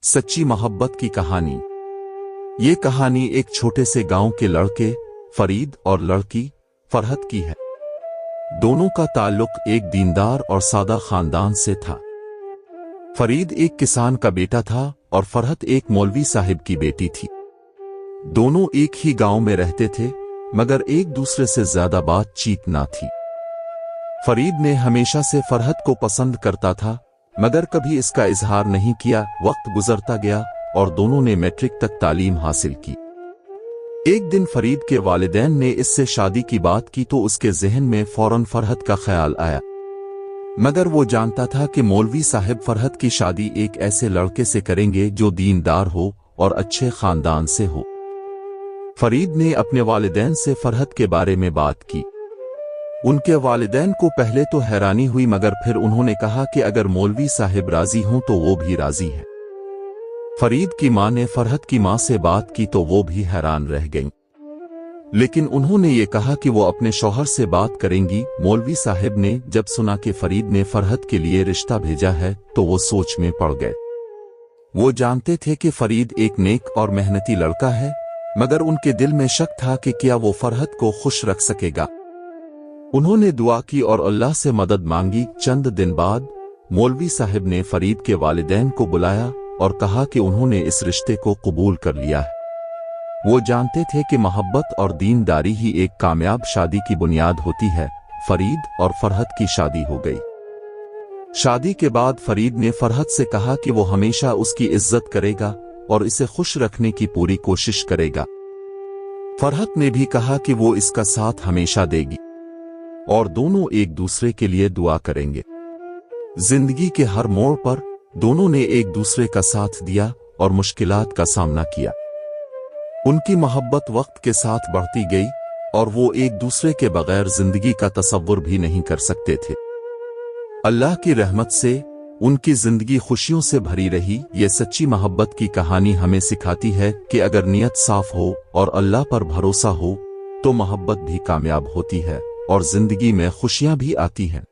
सच्ची मोहब्बत की कहानी। ये कहानी एक छोटे से गांव के लड़के फरीद और लड़की फरहत की है। दोनों का ताल्लुक एक दीनदार और सादा खानदान से था। फरीद एक किसान का बेटा था और फरहत एक मौलवी साहिब की बेटी थी। दोनों एक ही गांव में रहते थे, मगर एक दूसरे से ज्यादा बातचीत ना थी। फरीद ने हमेशा से फरहत को पसंद करता था, मगर कभी इसका इजहार नहीं किया। वक्त गुजरता गया और दोनों ने मैट्रिक तक तालीम हासिल की। एक दिन फरीद के वालिदैन ने इससे शादी की बात की तो उसके जहन में फौरन फरहत का ख्याल आया, मगर वो जानता था कि मौलवी साहब फरहत की शादी एक ऐसे लड़के से करेंगे जो दीनदार हो और अच्छे खानदान से हो। फरीद ने अपने वालिदैन से फरहत के बारे में बात की। उनके वालिदैन को पहले तो हैरानी हुई, मगर फिर उन्होंने कहा कि अगर मौलवी साहिब राजी हों तो वो भी राजी है। फरीद की मां ने फरहत की मां से बात की तो वो भी हैरान रह गईं, लेकिन उन्होंने ये कहा कि वो अपने शौहर से बात करेंगी। मौलवी साहिब ने जब सुना कि फरीद ने फरहत के लिए रिश्ता भेजा है तो वो सोच में पड़ गए। वो जानते थे कि फरीद एक नेक और मेहनती लड़का है, मगर उनके दिल में शक था कि क्या वो फरहत को खुश रख सकेगा। उन्होंने दुआ की और अल्लाह से मदद मांगी। चंद दिन बाद मौलवी साहिब ने फरीद के वालिदैन को बुलाया और कहा कि उन्होंने इस रिश्ते को कबूल कर लिया है। वो जानते थे कि मोहब्बत और दीनदारी ही एक कामयाब शादी की बुनियाद होती है। फरीद और फरहत की शादी हो गई। शादी के बाद फरीद ने फरहत से कहा कि वो हमेशा उसकी इज्जत करेगा और इसे खुश रखने की पूरी कोशिश करेगा। फरहत ने भी कहा कि वो इसका साथ हमेशा देगी और दोनों एक दूसरे के लिए दुआ करेंगे। जिंदगी के हर मोड़ पर दोनों ने एक दूसरे का साथ दिया और मुश्किलात का सामना किया। उनकी मोहब्बत वक्त के साथ बढ़ती गई और वो एक दूसरे के बगैर जिंदगी का तसव्वुर भी नहीं कर सकते थे। अल्लाह की रहमत से उनकी जिंदगी खुशियों से भरी रही। ये सच्ची मोहब्बत की कहानी हमें सिखाती है कि अगर नीयत साफ हो और अल्लाह पर भरोसा हो तो मोहब्बत भी कामयाब होती है और जिंदगी में खुशियां भी आती हैं।